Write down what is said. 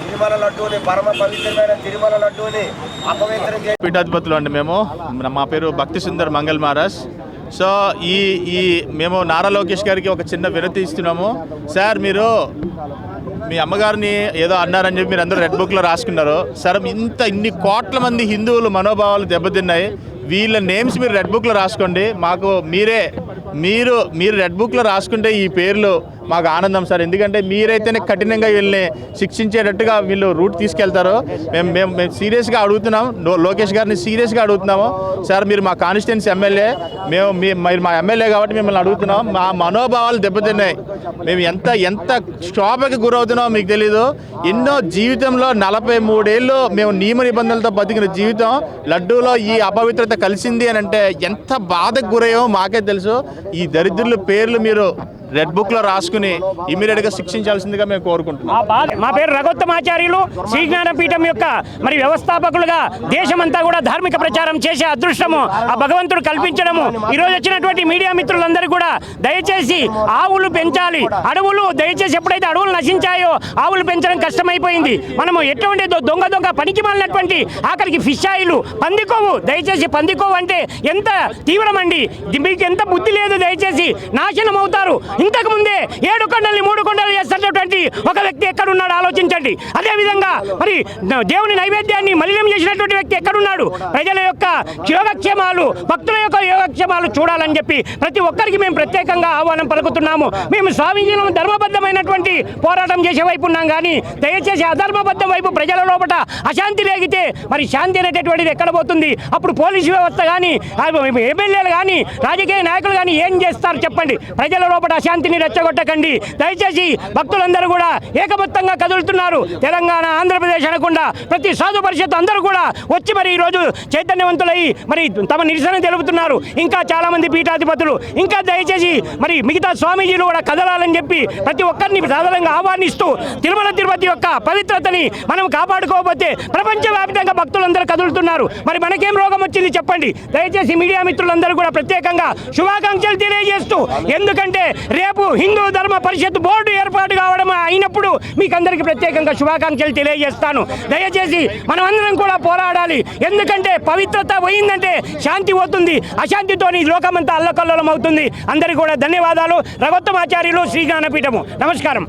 తిరుమల లడ్డూని పరమ పవిత్రమైన తిరుమల లడ్డూని అపవిత్రం చేసి పీఠాధిపతులు అండి మేము. మా పేరు భక్తి సుందర్ మంగళ్ మహారాజ్. సో మేము నారా లోకేష్ గారికి ఒక చిన్న వినతి ఇస్తున్నాము. సార్, మీరు మీ అమ్మగారిని ఏదో అన్నారని చెప్పి మీరు అందరూ రెడ్ బుక్లో రాసుకున్నారు. సార్, ఇన్ని కోట్ల మంది హిందువులు మనోభావాలు దెబ్బతిన్నాయి. వీళ్ళ నేమ్స్ మీరు రెడ్ బుక్లో రాసుకోండి. మాకు మీరు రెడ్ బుక్లో రాసుకుంటే ఈ పేర్లు మాకు ఆనందం సార్. ఎందుకంటే మీరైతేనే కఠినంగా వీళ్ళని శిక్షించేటట్టుగా వీళ్ళు రూట్ తీసుకెళ్తారు. మేము సీరియస్గా అడుగుతున్నాం, లోకేష్ గారిని సీరియస్గా అడుగుతున్నాము. సార్, మీరు మా కాన్స్టిట్యున్సీ ఎమ్మెల్యే, మీరు మా ఎమ్మెల్యే కాబట్టి మిమ్మల్ని అడుగుతున్నాం. మా మనోభావాలు దెబ్బతిన్నాయి. మేము ఎంత క్షోభకి గురవుతున్నామో మీకు తెలీదు. ఎన్నో జీవితంలో 43 ఏళ్ళు మేము నియమ నిబంధనలతో బతికిన జీవితం లడ్డూలో ఈ అపవిత్రత కలిసింది అని అంటే ఎంత బాధకు గురయ్యో మాకే తెలుసు. ఈ దరిద్రుల పేర్లు మీరు రెడ్ బుక్ లో రాసుకుని ఇమీడియట్ గా శిక్షించాల్సిందిగా మేము కోరుకుంటున్నాం. మా పేరు రఘోత్తమాచార్యులు, శ్రీజ్ఞానపీఠం యొక్క వ్యవస్థాపకులుగా దేశమంతా కూడా ధార్మిక ప్రచారం చేసే అదృష్టము ఆ భగవంతుడు కల్పించడము. ఈరోజు వచ్చినటువంటి మీడియా మిత్రులందరూ కూడా దయచేసి ఆవులు పెంచాలి. అడవులు దయచేసి ఎప్పుడైతే అడవులు నశించాయో ఆవులు పెంచడం కష్టమైపోయింది. మనము ఎటువంటి దొంగ పనికి మాలినటువంటి ఆఖరికి ఫిష్ ఆయిల్, పందికోవు, దయచేసి పందికోవు అంటే ఎంత తీవ్రమండి. మీకు ఎంత బుద్ధి లేదు. దయచేసి నాశనం అవుతారు. ఇంతకు ముందే 7 కొండల్ని 3 కొండలు చేస్తున్నటువంటి ఒక వ్యక్తి ఎక్కడున్నాడు ఆలోచించండి. అదేవిధంగా మరి దేవుని నైవేద్యాన్ని మలినం చేసినటువంటి వ్యక్తి ఎక్కడున్నాడు? ప్రజల యొక్క యోగక్షేమాలు, భక్తుల యొక్క యోగక్షేమాలు చూడాలని చెప్పి ప్రతి ఒక్కరికి మేము ప్రత్యేకంగా ఆహ్వానం పలుకుతున్నాము. మేము స్వామీజీలో ధర్మబద్ధమైనటువంటి పోరాటం చేసే వైపు ఉన్నాం, కానీ దయచేసి అధర్మబద్ధం వైపు ప్రజల లోపల అశాంతి రేగితే మరి శాంతి అనేటటువంటిది ఎక్కడ పోతుంది? అప్పుడు పోలీసు వ్యవస్థ కానీ, ఎమ్మెల్యేలు కానీ, రాజకీయ నాయకులు కానీ ఏం చేస్తారు చెప్పండి? ప్రజల లోపల శాంతిని రెచ్చగొట్టకండి. దయచేసి భక్తులందరూ కూడా ఏకమత్తంగా కదులుతున్నారు. తెలంగాణ, ఆంధ్రప్రదేశ్ అనకుండా ప్రతి సాధు పరిషత్ అందరూ కూడా వచ్చి మరి ఈరోజు చైతన్యవంతులై మరి తమ నిరసన తెలుపుతున్నారు. ఇంకా చాలా మంది పీఠాధిపతులు, ఇంకా దయచేసి మరి మిగతా స్వామీజీలు కూడా కదలాలని చెప్పి ప్రతి ఒక్కరిని సాధారణంగా ఆహ్వానిస్తూ తిరుపతి యొక్క పవిత్రతని మనం కాపాడుకోకపోతే ప్రపంచవ్యాప్తంగా భక్తులందరూ కదులుతున్నారు. మరి మనకేం రోగం వచ్చింది చెప్పండి? దయచేసి మీడియా మిత్రులందరూ కూడా ప్రత్యేకంగా శుభాకాంక్షలు తెలియజేస్తూ, ఎందుకంటే రేపు హిందూ ధర్మ పరిషత్ బోర్డు ఏర్పాటు కావడం అయినప్పుడు మీకు అందరికీ ప్రత్యేకంగా శుభాకాంక్షలు తెలియజేస్తాను. దయచేసి మనం అందరం కూడా పోరాడాలి. ఎందుకంటే పవిత్రత పోయిందంటే శాంతి పోతుంది. అశాంతితోని లోకమంతా అల్లకల్లోలం అవుతుంది. అందరికీ కూడా ధన్యవాదాలు. రఘోత్తమాచార్యులు, శ్రీజ్ఞానపీఠము. నమస్కారం.